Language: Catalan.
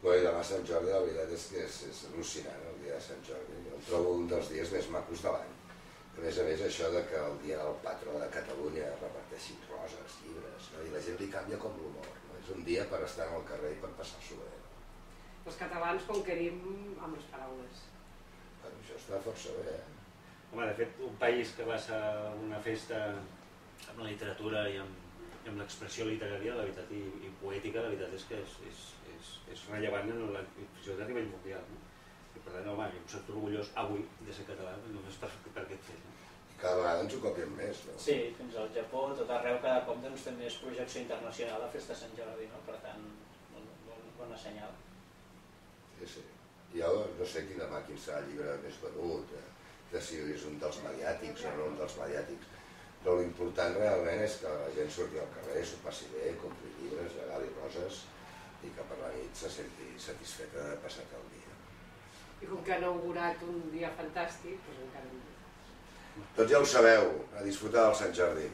Bé, demà Sant Jordi la veritat és que és al·lucinant el dia de Sant Jordi. Jo el trobo un dels dies més macos de l'any. A més això de que el dia del patró de Catalunya reparteixin roses, llibres, no? I la gent li canvia com l'humor. No? És un dia per estar al carrer i per passar-s'ho bé. Els catalans conquerim amb les paraules. Bueno, això està força bé, Home, de fet, un país que basa una festa amb la literatura i amb l'expressió literària, la veritat, i poètica, la veritat és que és rellevant en la difusió a nivell mundial. No? I per tant, home, jo em sento orgullós avui de ser català, només per aquest fet. No? I cada vegada ens ho copien més, no? Sí, fins al Japó, tot arreu, cada cop fem més projecció internacional a Festa Sant Jordi, no? Per tant, bona senyal. Sí. Jo no sé quin serà el llibre més venut, de si és un dels mediàtics o no un dels mediàtics, però l'important realment és que la gent surti al carrer, s'ho passi bé, compri llibres, regali roses i que per la nit se senti satisfeta d'haver passat el dia. I com que han augurat un dia fantàstic, doncs encara més. Tots ja ho sabeu, a disfrutar del Sant Jordi.